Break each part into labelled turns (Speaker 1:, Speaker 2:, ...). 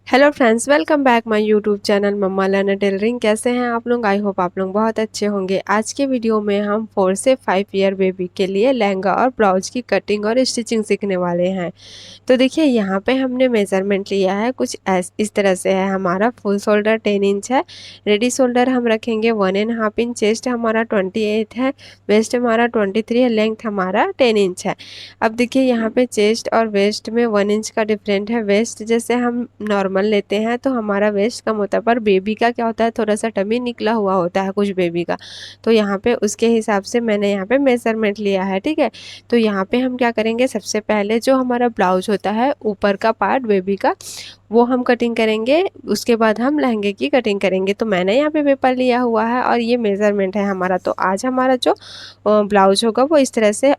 Speaker 1: Hello friends, welcome back my YouTube channel mama learner tailoring. कैसे हैं आप लोग? आई होप आप लोग बहुत अच्छे होंगे। आज के वीडियो में हम 4 से 5 ईयर बेबी के लिए लहंगा और ब्लाउज की कटिंग और स्टिचिंग सीखने वाले हैं। तो देखिए, यहाँ पे हमने मेज़रमेंट लिया है कुछ इस तरह से है। हमारा फुल शोल्डर 10 इंच है, रेडी शोल्डर हम रखेंगे 1.5 इंच, चेस्ट हमारा 28 है, वेस्ट हमारा 23 है, लेंथ हमारा 10 इंच है। अब देखिए, यहाँ पे चेस्ट और वेस्ट में 1 इंच का डिफरेंट है। वेस्ट जैसे हम नॉर्मल लेते हैं तो हमारा वेस्ट कम होता है, पर बेबी का क्या होता है, थोड़ा सा टमी निकला हुआ होता है कुछ बेबी का। तो यहाँ पे उसके हिसाब से मैंने यहाँ पे मेज़रमेंट लिया है, ठीक है। तो यहाँ पे हम क्या करेंगे, सबसे पहले जो हमारा ब्लाउज होता है ऊपर का पार्ट बेबी का, वो हम कटिंग करेंगे। उसके बाद हम लहंगे की कटिंग करेंगे। तो मैंने यहाँ पे पेपर लिया हुआ है और ये मेज़रमेंट है हमारा। तो आज हमारा जो ब्लाउज होगा वो इस तरह से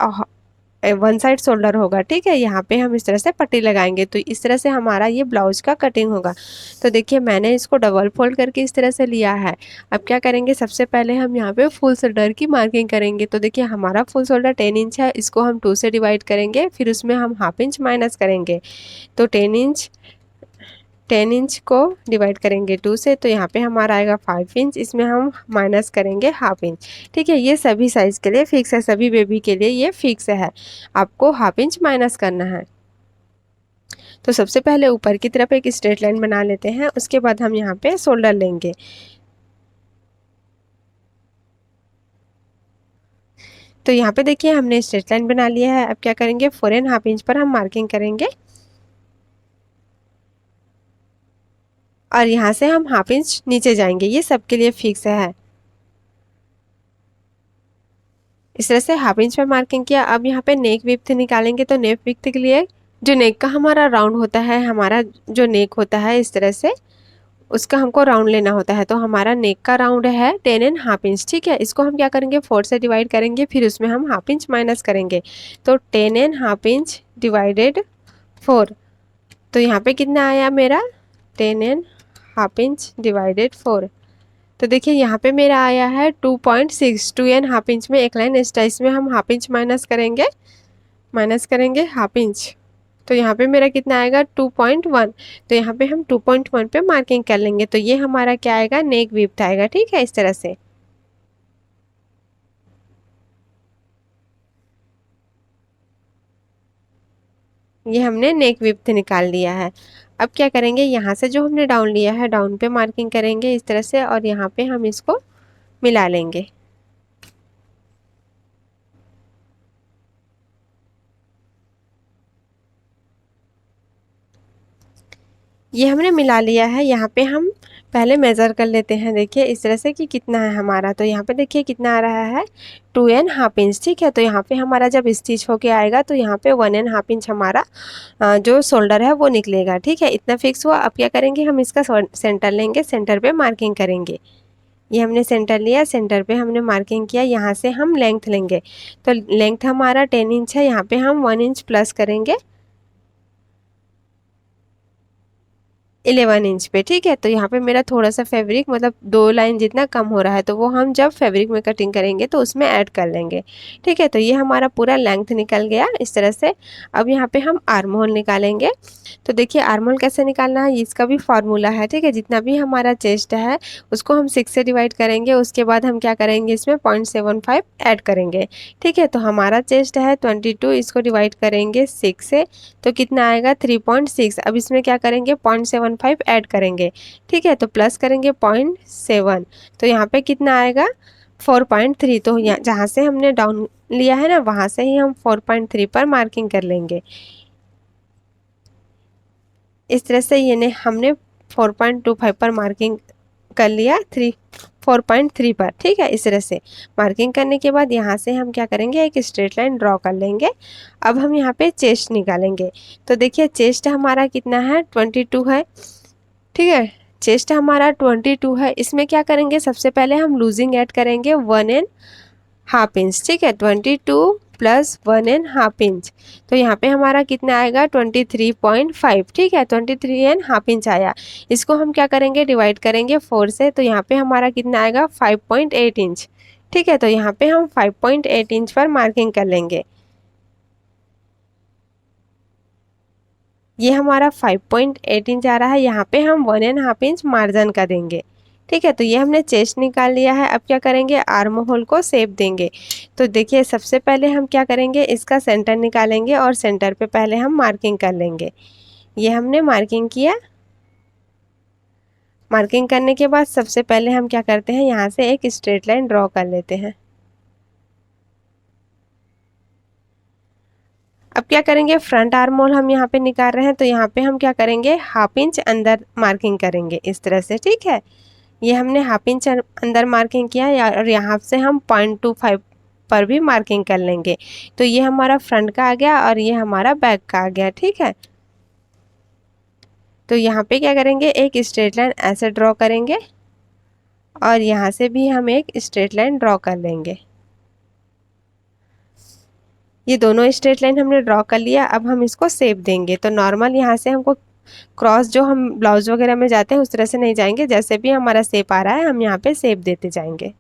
Speaker 1: 1 साइड शोल्डर होगा, ठीक है। यहाँ पे हम इस तरह से पट्टी लगाएंगे, तो इस तरह से हमारा ये ब्लाउज का कटिंग होगा। तो देखिए, मैंने इसको डबल फोल्ड करके इस तरह से लिया है। अब क्या करेंगे, सबसे पहले हम यहाँ पे फुल शोल्डर की मार्किंग करेंगे। तो देखिए, हमारा फुल शोल्डर 10 इंच है, इसको हम 2 से डिवाइड करेंगे, फिर उसमें हम हाफ इंच माइनस करेंगे। तो 10 इंच को डिवाइड करेंगे 2 से, तो यहाँ पे हमारा आएगा 5 इंच, इसमें हम माइनस करेंगे हाफ इंच, ठीक है। ये सभी साइज़ के लिए फिक्स है, सभी बेबी के लिए ये फिक्स है, आपको हाफ इंच माइनस करना है। तो सबसे पहले ऊपर की तरफ एक स्ट्रेट लाइन बना लेते हैं, उसके बाद हम यहाँ पे शोल्डर लेंगे। तो यहाँ पे देखिए, हमने स्ट्रेट लाइन बना लिया है। अब क्या करेंगे, 4.5 इंच पर हम मार्किंग करेंगे और यहाँ से हम हाफ इंच नीचे जाएंगे। ये सबके लिए फिक्स है। इस तरह से हाफ इंच पर मार्किंग किया। अब यहाँ पे नेक विड्थ निकालेंगे। तो नेक विड्थ के लिए जो नेक का हमारा राउंड होता है, हमारा जो नेक होता है इस तरह से, उसका हमको राउंड लेना होता है। तो हमारा नेक का राउंड है 10.5 इंच, ठीक है। इसको हम क्या करेंगे, 4 से डिवाइड करेंगे, फिर उसमें हम हाफ इंच माइनस करेंगे। तो 10.5 इंच डिवाइडेड 4, तो यहाँ पे कितना आया मेरा, 10.5 इंच डिवाइडेड 4। तो देखिए, यहाँ पे मेरा आया है 2.6। 2.5 इंच में एक लाइन एक्स्ट्रा, इसमें हम हाफ इंच माइनस करेंगे हाफ इंच। तो यहाँ पे मेरा कितना आएगा, 2.1। तो यहाँ पे हम 2.1 पे मार्किंग कर लेंगे। तो ये हमारा क्या आएगा, नेक विड्थ आएगा, ठीक है, इस तरह से। ये हमने नेक विड्थ निकाल लिया है। अब क्या करेंगे, यहाँ से जो हमने डाउन लिया है, डाउन पे मार्किंग करेंगे इस तरह से, और यहाँ पे हम इसको मिला लेंगे। ये हमने मिला लिया है। यहाँ पे हम पहले मेज़र कर लेते हैं, देखिए इस तरह से कि कितना है हमारा। तो यहाँ पे देखिए कितना आ रहा है, 2.5 इंच, ठीक है। तो यहाँ पे हमारा जब स्टिच होके आएगा तो यहाँ पे 1.5 इंच हमारा जो शोल्डर है वो निकलेगा, ठीक है। इतना फिक्स हुआ। अब क्या करेंगे, हम इसका सेंटर लेंगे, सेंटर पे मार्किंग करेंगे। ये हमने सेंटर लिया, सेंटर पे हमने मार्किंग किया। यहाँ से हम लेंथ लेंगे। तो लेंथ हमारा 10 इंच है, यहाँ पे हम 1 इंच प्लस करेंगे 11 इंच पे, ठीक है। तो यहाँ पे मेरा थोड़ा सा फैब्रिक, मतलब 2 लाइन जितना कम हो रहा है, तो वो हम जब फैब्रिक में कटिंग करेंगे तो उसमें ऐड कर लेंगे, ठीक है। तो ये हमारा पूरा लेंथ निकल गया इस तरह से। अब यहाँ पे हम आर्म होल निकालेंगे। तो देखिए, आर्म होल कैसे निकालना है, इसका भी फार्मूला है, ठीक है। जितना भी हमारा चेस्ट है उसको हम 6 से डिवाइड करेंगे, उसके बाद हम क्या करेंगे, इसमें 0.75 ऐड करेंगे, ठीक है। तो हमारा चेस्ट है 22, इसको डिवाइड करेंगे 6 से, तो कितना आएगा, 3.6। अब इसमें क्या करेंगे, 0.75 ऐड करेंगे, ठीक है। तो प्लस करेंगे 0.7, तो यहाँ पे कितना आएगा, 4.3। तो यहाँ जहाँ से हमने डाउन लिया है ना, वहाँ से ही हम 4.3 पर मार्किंग कर लेंगे। इस तरह से ये हमने 4.25 पर मार्किंग कर लिया, 4.3 पर, ठीक है। इस तरह से मार्किंग करने के बाद यहाँ से हम क्या करेंगे, एक स्ट्रेट लाइन ड्रॉ कर लेंगे। अब हम यहाँ पे चेस्ट निकालेंगे। तो देखिए, चेस्ट हमारा कितना है, 22 है, ठीक है। चेस्ट हमारा 22 है। इसमें क्या करेंगे, सबसे पहले हम लूजिंग ऐड करेंगे 1.5 इंच, ठीक है। 22 प्लस 1.5 इंच, तो यहाँ पे हमारा कितना आएगा, 23.5, ठीक है। 23.5 इंच आया। इसको हम क्या करेंगे, डिवाइड करेंगे 4 से, तो यहाँ पे हमारा कितना आएगा, 5.8 इंच, ठीक है। तो यहाँ पे हम 5.8 इंच पर मार्किंग कर लेंगे। ये हमारा 5.8 इंच आ रहा है, यहाँ पे हम 1.5 इंच मार्जिन का देंगे। ठीक है, तो ये हमने चेस्ट निकाल लिया है। अब क्या करेंगे, आर्म होल को शेप देंगे। तो देखिए सबसे पहले हम क्या करेंगे, इसका सेंटर निकालेंगे और सेंटर पे पहले हम मार्किंग कर लेंगे। ये हमने मार्किंग किया। मार्किंग करने के बाद सबसे पहले हम क्या करते हैं, यहाँ से एक स्ट्रेट लाइन ड्रॉ कर लेते हैं। अब क्या करेंगे, फ्रंट आर्म होल हम यहाँ पे निकाल रहे हैं, तो यहाँ पे हम क्या करेंगे, 1/2 इंच अंदर मार्किंग करेंगे इस तरह से। ठीक है, ये हमने 1/2 इंच अंदर मार्किंग किया और यहाँ से हम 0.25 पर भी मार्किंग कर लेंगे। तो ये हमारा फ्रंट का आ गया और ये हमारा बैक का आ गया। ठीक है, तो यहाँ पे क्या करेंगे, एक स्ट्रेट लाइन ऐसे ड्रॉ करेंगे और यहाँ से भी हम एक स्ट्रेट लाइन ड्रॉ कर लेंगे। ये दोनों स्ट्रेट लाइन हमने ड्रॉ कर लिया। अब हम इसको शेप देंगे। तो नॉर्मल यहाँ से हमको क्रॉस जो हम ब्लाउज वगैरह में जाते हैं उस तरह से नहीं जाएंगे, जैसे भी हमारा शेप आ रहा है हम यहाँ पे शेप देते जाएंगे।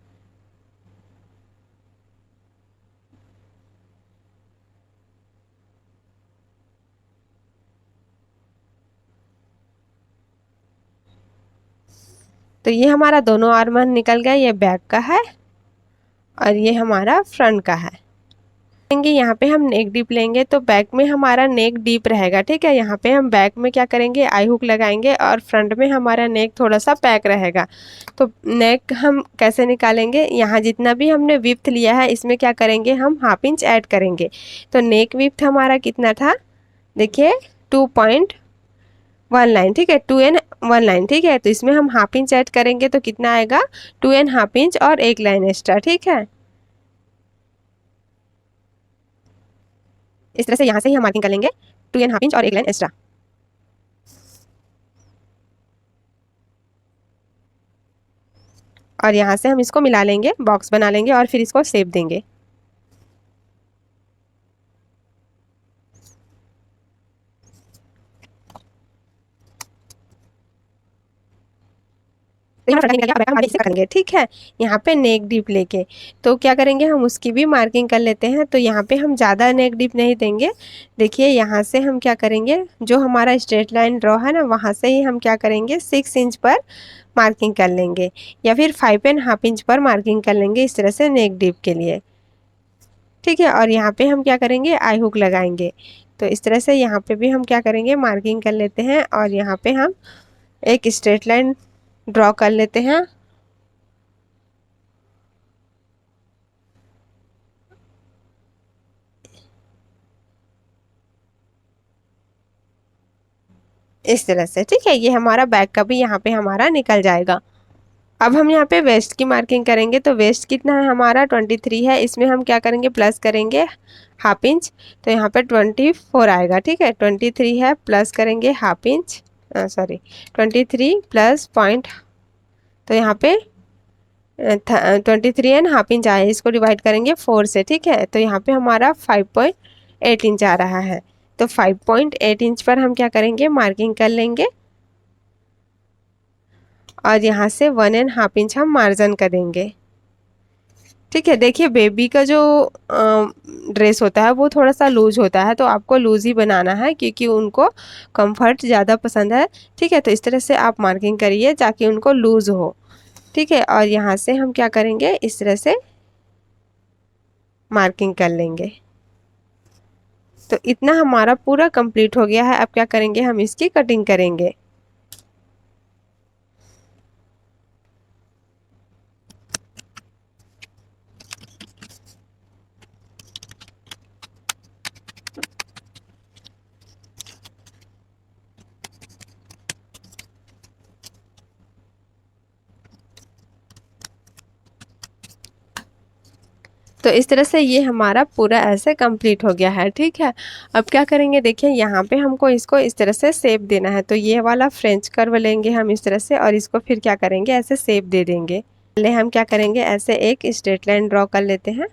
Speaker 1: तो ये हमारा दोनों आर्मन निकल गया, ये बैक का है और ये हमारा फ्रंट का है। यहाँ पे हम नेक डीप लेंगे, तो बैक में हमारा नेक डीप रहेगा। ठीक है, यहाँ पे हम बैक में क्या करेंगे, आई हुक लगाएंगे और फ्रंट में हमारा नेक थोड़ा सा पैक रहेगा। तो नेक हम कैसे निकालेंगे, यहाँ जितना भी हमने विड्थ लिया है इसमें क्या करेंगे, हम 1/2 इंच ऐड करेंगे। तो नेक विड्थ हमारा कितना था, देखिए 2.19। ठीक है, 2.19। ठीक है, तो इसमें हम 1/2 इंच ऐड करेंगे तो कितना आएगा, 2.5 इंच और एक लाइन एक्स्ट्रा। ठीक है, इस तरह से यहाँ से ही हम मार्किंग कर लेंगे, 2.5 इंच और एक लाइन एक्स्ट्रा। और यहाँ से हम इसको मिला लेंगे, बॉक्स बना लेंगे और फिर इसको शेप देंगे। करेंगे। ठीक है, यहाँ पे नेक डीप लेके तो क्या करेंगे, हम उसकी भी मार्किंग कर लेते हैं। तो यहाँ पे हम ज़्यादा नेक डीप नहीं देंगे। देखिए यहाँ से हम क्या करेंगे, जो हमारा स्ट्रेट लाइन ड्रॉ है ना, वहाँ से ही हम क्या करेंगे, 6 इंच पर मार्किंग कर लेंगे या फिर 5.5 इंच पर मार्किंग कर लेंगे, इस तरह से नेक डीप के लिए। ठीक है, और यहाँ पे हम क्या करेंगे, आई हुक लगाएंगे। तो इस तरह से यहाँ पे भी हम क्या करेंगे, मार्किंग कर लेते हैं और यहाँ पे हम एक स्ट्रेट लाइन ड्रॉ कर लेते हैं। इस तरह से। ठीक है, ये हमारा बैक का भी यहाँ पे हमारा निकल जाएगा। अब हम यहाँ पे वेस्ट की मार्किंग करेंगे। तो वेस्ट कितना है हमारा, 23 है। इसमें हम क्या करेंगे, प्लस करेंगे 1/2 इंच, तो यहाँ पे 24 आएगा। ठीक है, 23 है, प्लस करेंगे 1/2 इंच, सॉरी 23 प्लस पॉइंट, तो यहाँ पे 23.5 इंच आया। इसको डिवाइड करेंगे 4 से। ठीक है, तो यहाँ पे हमारा 5.8 इंच आ रहा है। तो 5.8 इंच पर हम क्या करेंगे, मार्किंग कर लेंगे और यहाँ से 1.5 इंच हम मार्जिन कर देंगे। ठीक है, देखिए बेबी का जो ड्रेस होता है वो थोड़ा सा लूज होता है, तो आपको लूज ही बनाना है क्योंकि उनको कंफर्ट ज़्यादा पसंद है। ठीक है, तो इस तरह से आप मार्किंग करिए ताकि उनको लूज हो। ठीक है, और यहाँ से हम क्या करेंगे, इस तरह से मार्किंग कर लेंगे। तो इतना हमारा पूरा कंप्लीट हो गया है। अब क्या करेंगे, हम इसकी कटिंग करेंगे। तो इस तरह से ये हमारा पूरा ऐसे कंप्लीट हो गया है। ठीक है, अब क्या करेंगे, देखिए यहाँ पे हमको इसको इस तरह से शेप देना है। तो ये वाला फ्रेंच कर्व लेंगे हम इस तरह से और इसको फिर क्या करेंगे, ऐसे शेप दे देंगे। पहले हम क्या करेंगे, ऐसे एक स्ट्रेट लाइन ड्रॉ कर लेते हैं।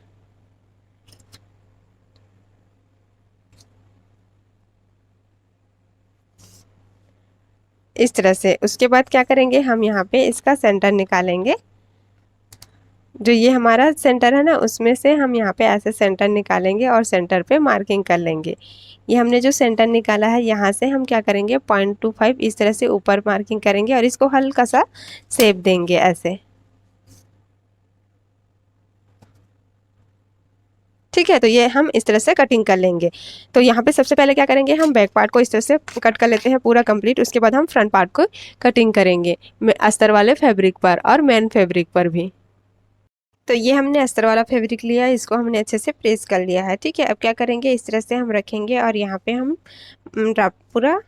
Speaker 1: इस तरह से। उसके बाद क्या करेंगे, हम यहाँ पे इसका सेंटर निकालेंगे जो ये हमारा सेंटर है ना, उसमें से हम यहाँ पे ऐसे सेंटर निकालेंगे और सेंटर पे मार्किंग कर लेंगे। ये हमने जो सेंटर निकाला है, यहाँ से हम क्या करेंगे 0.25 इस तरह से ऊपर मार्किंग करेंगे और इसको हल्का सा शेप देंगे ऐसे। ठीक है, तो ये हम इस तरह से कटिंग कर लेंगे। तो यहाँ पे सबसे पहले क्या करेंगे, हम बैक पार्ट को इस तरह से कट कर लेते हैं पूरा कंप्लीट। उसके बाद हम फ्रंट पार्ट को कटिंग करेंगे अस्तर वाले फैब्रिक पर और मेन फैब्रिक पर भी। तो ये हमने अस्तर वाला फैब्रिक लिया है, इसको हमने अच्छे से प्रेस कर लिया है। ठीक है, अब क्या करेंगे, इस तरह से हम रखेंगे और यहाँ पे हम पूरा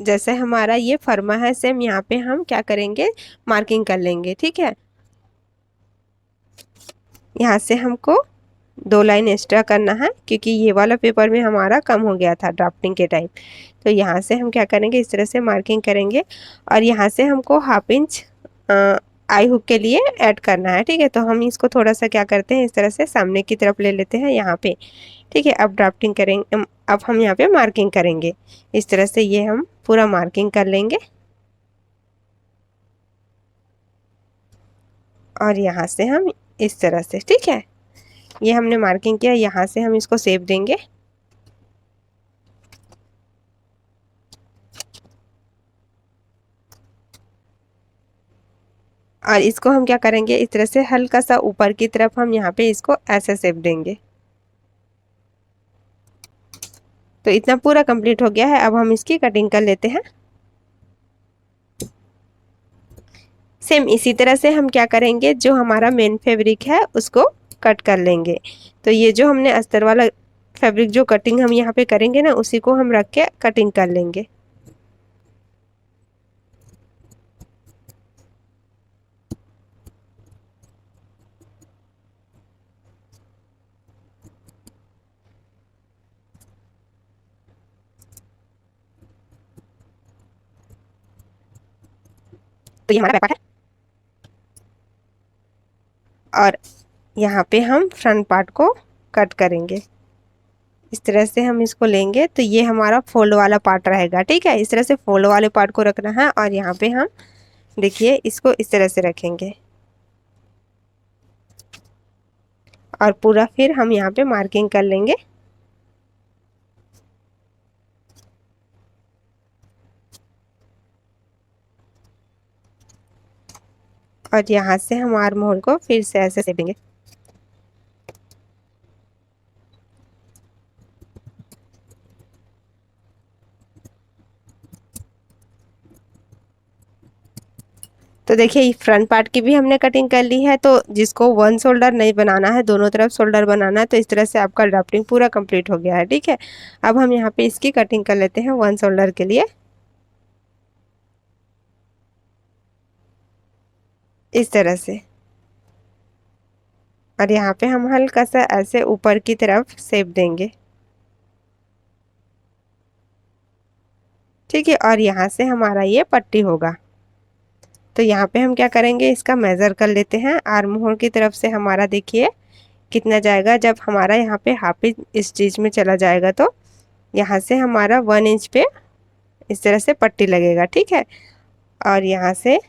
Speaker 1: जैसे हमारा ये फर्मा है सेम यहाँ पे हम क्या करेंगे, मार्किंग कर लेंगे। ठीक है, यहाँ से हमको 2 लाइन एक्स्ट्रा करना है क्योंकि ये वाला पेपर में हमारा कम हो गया था ड्राफ्टिंग के टाइम। तो यहाँ से हम क्या करेंगे, इस तरह से मार्किंग करेंगे और यहाँ से हमको 1/2 इंच आई हुक के लिए ऐड करना है। ठीक है, तो हम इसको थोड़ा सा क्या करते हैं, इस तरह से सामने की तरफ ले लेते हैं यहाँ पे। ठीक है, अब ड्राफ्टिंग करेंगे, अब हम यहाँ पे मार्किंग करेंगे। इस तरह से ये हम पूरा मार्किंग कर लेंगे और यहाँ से हम इस तरह से, ठीक है, ये हमने मार्किंग किया, यहाँ से हम इसको शेप देंगे। और इसको हम क्या करेंगे, इस तरह से हल्का सा ऊपर की तरफ हम यहाँ पे इसको ऐसे शेप देंगे। तो इतना पूरा कंप्लीट हो गया है, अब हम इसकी कटिंग कर लेते हैं। सेम इसी तरह से हम क्या करेंगे, जो हमारा मेन फैब्रिक है उसको कट कर लेंगे। तो ये जो हमने अस्तर वाला फैब्रिक जो कटिंग हम यहाँ पे करेंगे ना, उसी को हम रख के कटिंग कर लेंगे। तो ये हमारा बैक पार्ट है और यहाँ पे हम फ्रंट पार्ट को कट करेंगे। इस तरह से हम इसको लेंगे तो ये हमारा फोल्ड वाला पार्ट रहेगा। ठीक है, इस तरह से फोल्ड वाले पार्ट को रखना है और यहाँ पे हम देखिए इसको इस तरह से रखेंगे और पूरा फिर हम यहाँ पे मार्किंग कर लेंगे। और यहाँ से हम आर्म होल को फिर से ऐसे सेपेंगे। तो देखिए फ्रंट पार्ट की भी हमने कटिंग कर ली है। तो जिसको 1 शोल्डर नहीं बनाना है, दोनों तरफ शोल्डर बनाना है, तो इस तरह से आपका ड्राफ्टिंग पूरा कंप्लीट हो गया है। ठीक है, अब हम यहाँ पे इसकी कटिंग कर लेते हैं 1 शोल्डर के लिए इस तरह से। और यहाँ पे हम हल्का सा ऐसे ऊपर की तरफ शेप देंगे। ठीक है, और यहाँ से हमारा ये पट्टी होगा। तो यहाँ पे हम क्या करेंगे, इसका मेज़र कर लेते हैं। आर्म होल की तरफ से हमारा देखिए कितना जाएगा। जब हमारा यहाँ पे 1/2 इंच स्टिच में चला जाएगा तो यहाँ से हमारा 1 इंच पे इस तरह से पट्टी लगेगा। ठीक है, और यहाँ से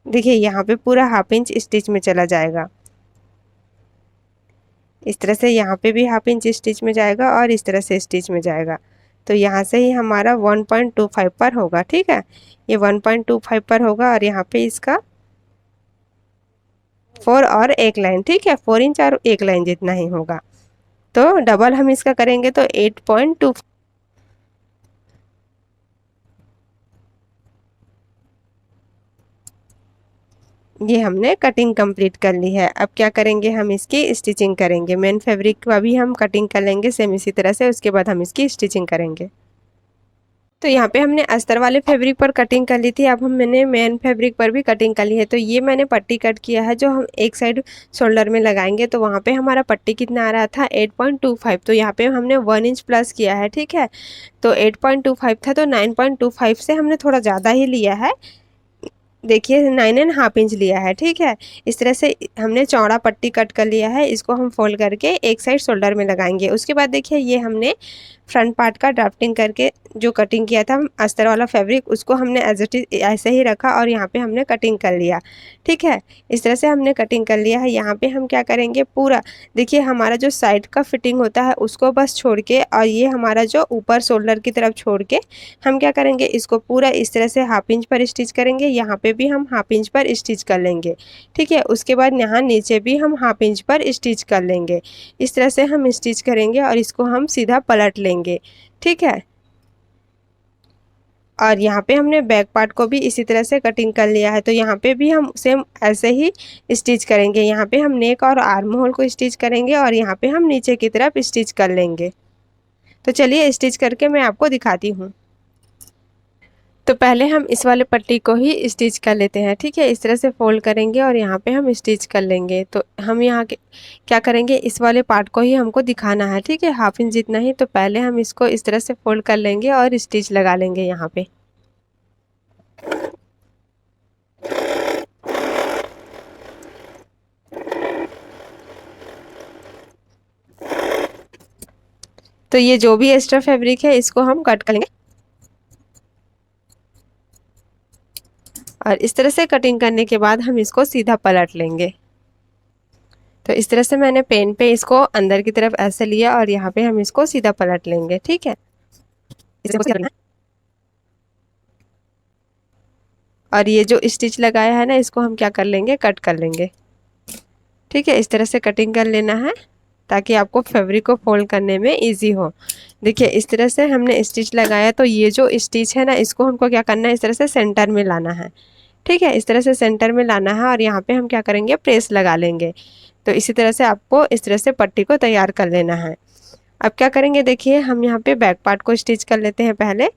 Speaker 1: देखिए यहाँ पे पूरा 1/2 इंच स्टिच में चला जाएगा। इस तरह से यहाँ पे भी 1/2 इंच स्टिच में जाएगा और इस तरह से स्टिच में जाएगा। तो यहाँ से ही हमारा 1.25 पर होगा। ठीक है, ये 1.25 पर होगा और यहाँ पे इसका 4 और 1 लाइन। ठीक है, 4 इंच और 1 लाइन जितना ही होगा। तो डबल हम इसका करेंगे तो 8.2। ये हमने कटिंग कंप्लीट कर ली है। अब क्या करेंगे, हम इसकी स्टिचिंग करेंगे। मेन फैब्रिक का भी हम कटिंग कर लेंगे सेम इसी तरह से, उसके बाद हम इसकी स्टिचिंग करेंगे। तो यहाँ पे हमने अस्तर वाले फैब्रिक पर कटिंग कर ली थी, अब मैंने मेन फैब्रिक पर भी कटिंग कर ली है। तो ये मैंने पट्टी कट किया है, जो हम एक साइड शोल्डर में लगाएंगे। तो वहाँ पे हमारा पट्टी कितना आ रहा था 8.25। तो यहाँ पे हमने 1 इंच प्लस किया है। ठीक है, तो 8.25 था तो 9.25 से हमने थोड़ा ज़्यादा ही लिया है। देखिए 9.5 इंच लिया है, ठीक है। इस तरह से हमने चौड़ा पट्टी कट कर लिया है, इसको हम फोल्ड करके एक साइड शोल्डर में लगाएंगे। उसके बाद देखिए ये हमने फ्रंट पार्ट का ड्राफ्टिंग करके जो कटिंग किया था अस्तर वाला फैब्रिक, उसको हमने एज इट इज ऐसे ही रखा और यहाँ पे हमने कटिंग कर लिया, ठीक है। इस तरह से हमने कटिंग कर लिया है। यहाँ पे हम क्या करेंगे, पूरा देखिए हमारा जो साइड का फिटिंग होता है उसको बस छोड़ के, और ये हमारा जो ऊपर शोल्डर की तरफ छोड़ के हम क्या करेंगे, इसको पूरा इस तरह से 1/2 इंच पर स्टिच करेंगे। यहाँ पे भी हम 1/2 इंच पर स्टिच कर लेंगे, ठीक है। उसके बाद यहाँ नीचे भी हम 1/2 इंच पर स्टिच कर लेंगे। इस तरह से हम स्टिच करेंगे और इसको हम सीधा पलट लेंगे, ठीक है। और यहाँ पे हमने बैक पार्ट को भी इसी तरह से कटिंग कर लिया है, तो यहाँ पे भी हम सेम ऐसे ही स्टिच करेंगे। यहाँ पे हम नेक और आर्म होल को स्टिच करेंगे और यहाँ पे हम नीचे की तरफ स्टिच कर लेंगे। तो चलिए स्टिच करके मैं आपको दिखाती हूँ। तो पहले हम इस वाले पट्टी को ही स्टिच कर लेते हैं, ठीक है। इस तरह से फोल्ड करेंगे और यहाँ पे हम स्टिच कर लेंगे। तो हम यहाँ के क्या करेंगे, इस वाले पार्ट को ही हमको दिखाना है, ठीक है, 1/2 इंच जितना ही। तो पहले हम इसको इस तरह से फोल्ड कर लेंगे और स्टिच लगा लेंगे यहाँ पे। तो ये जो भी एक्स्ट्रा फैब्रिक है इसको हम कट कर लेंगे और इस तरह से कटिंग करने के बाद हम इसको सीधा पलट लेंगे। तो इस तरह से मैंने पेन पे इसको अंदर की तरफ ऐसे लिया और यहाँ पे हम इसको सीधा पलट लेंगे, ठीक है। और ये जो स्टिच लगाया है ना, इसको हम क्या कर लेंगे, कट कर लेंगे, ठीक है। इस तरह से कटिंग कर लेना है ताकि आपको फैब्रिक को फोल्ड करने में इजी हो। देखिए इस तरह से हमने स्टिच लगाया, तो ये जो स्टिच है ना, इसको हमको क्या करना है, इस तरह से सेंटर में लाना है, ठीक है। इस तरह से सेंटर में लाना है और यहाँ पे हम क्या करेंगे, प्रेस लगा लेंगे। तो इसी तरह से आपको इस तरह से पट्टी को तैयार कर लेना है। अब क्या करेंगे, देखिए हम यहाँ पे बैक पार्ट को स्टिच कर लेते हैं पहले।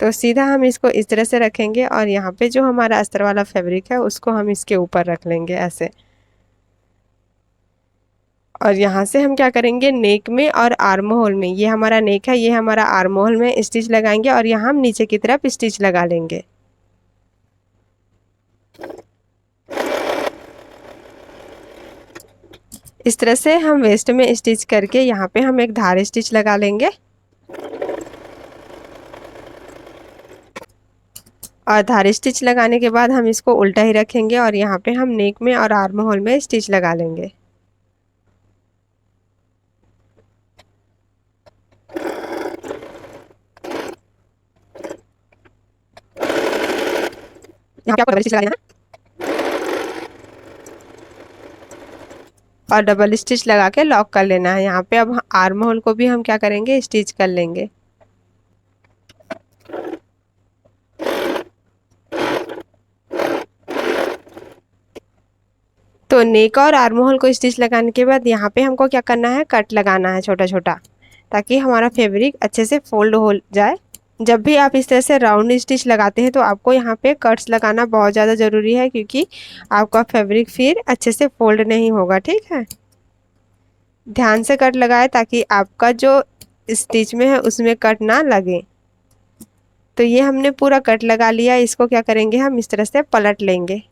Speaker 1: तो सीधा हम इसको इस तरह से रखेंगे और यहाँ पे जो हमारा अस्तर वाला फैब्रिक है उसको हम इसके ऊपर रख लेंगे ऐसे। और यहाँ से हम क्या करेंगे, नेक में और आर्म होल में, ये हमारा नेक है, ये हमारा आर्म होल में स्टिच लगाएंगे और यहाँ हम नीचे की तरफ स्टिच लगा लेंगे। इस तरह से हम वेस्ट में स्टिच करके यहाँ पे हम एक धार स्टिच लगा लेंगे और धार स्टिच लगाने के बाद हम इसको उल्टा ही रखेंगे और यहाँ पे हम नेक में और आर्म होल में स्टिच लगा लेंगे। यहाँ पे आपको डबल स्टिच लगाना है और डबल स्टिच लगा के लॉक कर लेना है। यहाँ पे अब आर्म होल को भी हम क्या करेंगे, स्टिच कर लेंगे। तो नेक और आर्म होल को स्टिच लगाने के बाद यहाँ पे हमको क्या करना है, कट लगाना है छोटा छोटा, ताकि हमारा फैब्रिक अच्छे से फोल्ड हो जाए। जब भी आप इस तरह से राउंड स्टिच लगाते हैं तो आपको यहाँ पे कट्स लगाना बहुत ज़्यादा ज़रूरी है, क्योंकि आपका फैब्रिक फिर अच्छे से फोल्ड नहीं होगा, ठीक है। ध्यान से कट लगाए ताकि आपका जो स्टिच में है उसमें कट ना लगे। तो ये हमने पूरा कट लगा लिया, इसको क्या करेंगे, हम इस तरह से पलट लेंगे।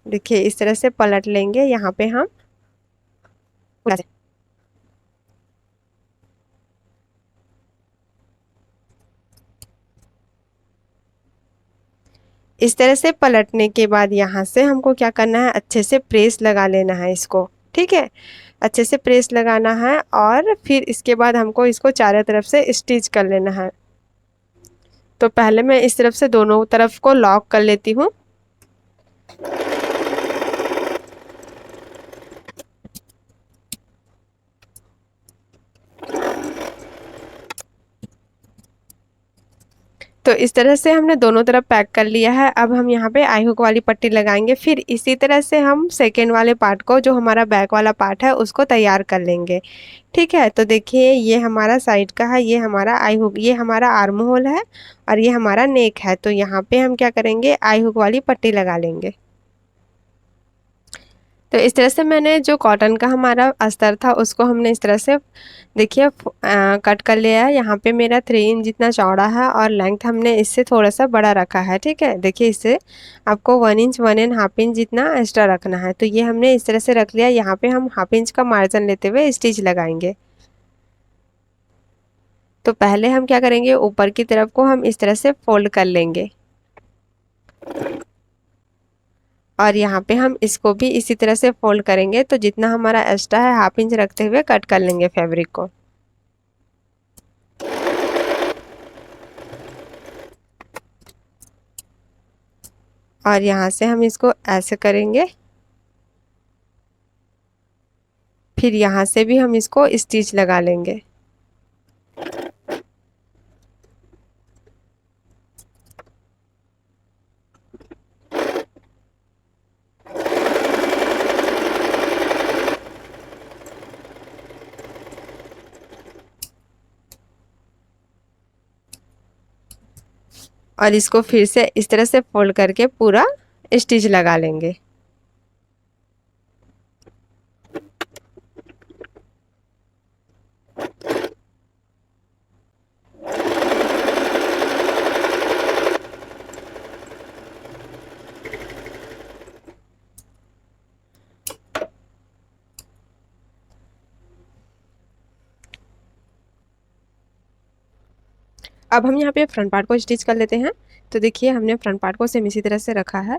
Speaker 1: देखिए इस तरह से पलट लेंगे यहाँ पे हम पूरा से। इस तरह से पलटने के बाद यहाँ से हमको क्या करना है, अच्छे से प्रेस लगा लेना है इसको, ठीक है। अच्छे से प्रेस लगाना है और फिर इसके बाद हमको इसको चारों तरफ से स्टिच कर लेना है। तो पहले मैं इस तरफ से दोनों तरफ को लॉक कर लेती हूँ। तो इस तरह से हमने दोनों तरफ पैक कर लिया है। अब हम यहाँ पे आई हुक वाली पट्टी लगाएंगे, फिर इसी तरह से हम सेकेंड वाले पार्ट को, जो हमारा बैक वाला पार्ट है, उसको तैयार कर लेंगे, ठीक है। तो देखिए ये हमारा साइड का है, ये हमारा आई हुक, ये हमारा आर्म होल है और ये हमारा नेक है। तो यहाँ पे हम क्या करेंगे, आई हुक वाली पट्टी लगा लेंगे। तो इस तरह से मैंने जो कॉटन का हमारा अस्तर था उसको हमने इस तरह से देखिए कट कर लिया है। यहाँ पे मेरा 3 इंच जितना चौड़ा है और लेंथ हमने इससे थोड़ा सा बड़ा रखा है, ठीक है। देखिए इससे आपको 1 इंच 1.5 इंच जितना एक्स्ट्रा रखना है। तो ये हमने इस तरह से रख लिया। यहाँ पे हम 1/2 इंच का मार्जिन लेते हुए स्टिच लगाएंगे। तो पहले हम क्या करेंगे, ऊपर की तरफ को हम इस तरह से फोल्ड कर लेंगे और यहाँ पे हम इसको भी इसी तरह से फोल्ड करेंगे। तो जितना हमारा एक्स्ट्रा है 1/2 इंच रखते हुए कट कर लेंगे फैब्रिक को। और यहाँ से हम इसको ऐसे करेंगे, फिर यहाँ से भी हम इसको स्टिच लगा लेंगे। और इसको फिर से इस तरह से फोल्ड करके पूरा स्टिच लगा लेंगे। अब हम यहाँ पे फ्रंट पार्ट को स्टिच कर लेते हैं। तो देखिए हमने फ्रंट पार्ट को सेम इसी तरह से रखा है।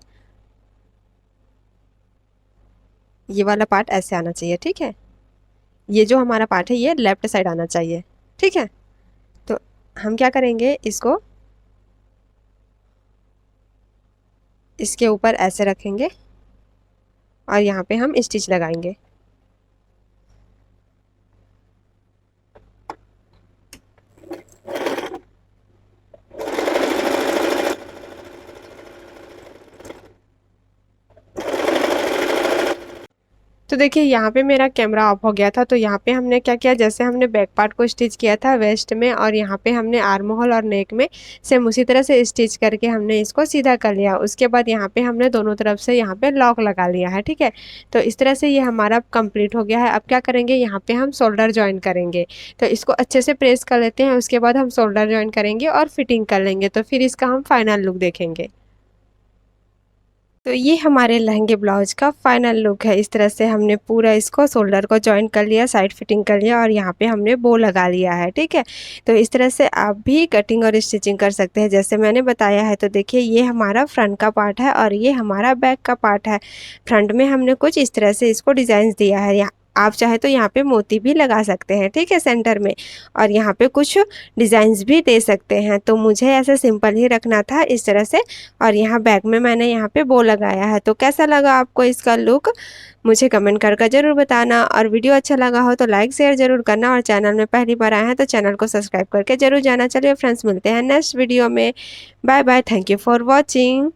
Speaker 1: ये वाला पार्ट ऐसे आना चाहिए, ठीक है। ये जो हमारा पार्ट है ये लेफ्ट साइड आना चाहिए, ठीक है। तो हम क्या करेंगे, इसको इसके ऊपर ऐसे रखेंगे और यहाँ पे हम स्टिच लगाएंगे। तो देखिए यहाँ पे मेरा कैमरा ऑफ हो गया था। तो यहाँ पे हमने क्या किया, जैसे हमने बैक पार्ट को स्टिच किया था वेस्ट में और यहाँ पे हमने आर्म होल और नेक में सेम उसी तरह से स्टिच करके हमने इसको सीधा कर लिया। उसके बाद यहाँ पे हमने दोनों तरफ से यहाँ पे लॉक लगा लिया है, ठीक है। तो इस तरह से ये हमारा कंप्लीट हो गया है। अब क्या करेंगे, यहाँ पे हम शोल्डर ज्वाइन करेंगे। तो इसको अच्छे से प्रेस कर लेते हैं, उसके बाद हम शोल्डर ज्वाइन करेंगे और फिटिंग कर लेंगे। तो फिर इसका हम फाइनल लुक देखेंगे। तो ये हमारे लहंगे ब्लाउज का फाइनल लुक है। इस तरह से हमने पूरा इसको शोल्डर को जॉइन कर लिया, साइड फिटिंग कर लिया और यहाँ पे हमने बो लगा लिया है, ठीक है। तो इस तरह से आप भी कटिंग और स्टिचिंग कर सकते हैं जैसे मैंने बताया है। तो देखिए ये हमारा फ्रंट का पार्ट है और ये हमारा बैक का पार्ट है। फ्रंट में हमने कुछ इस तरह से इसको डिज़ाइन दिया है। यहाँ आप चाहे तो यहाँ पे मोती भी लगा सकते हैं, ठीक है, सेंटर में। और यहाँ पे कुछ डिज़ाइंस भी दे सकते हैं। तो मुझे ऐसे सिंपल ही रखना था इस तरह से। और यहाँ बैक में मैंने यहाँ पे बो लगाया है। तो कैसा लगा आपको इसका लुक, मुझे कमेंट करके ज़रूर बताना। और वीडियो अच्छा लगा हो तो लाइक शेयर ज़रूर करना और चैनल में पहली बार आए हैं तो चैनल को सब्सक्राइब करके ज़रूर जाना। चलिए फ्रेंड्स, मिलते हैं नेक्स्ट वीडियो में। Bye bye, thank you for watching.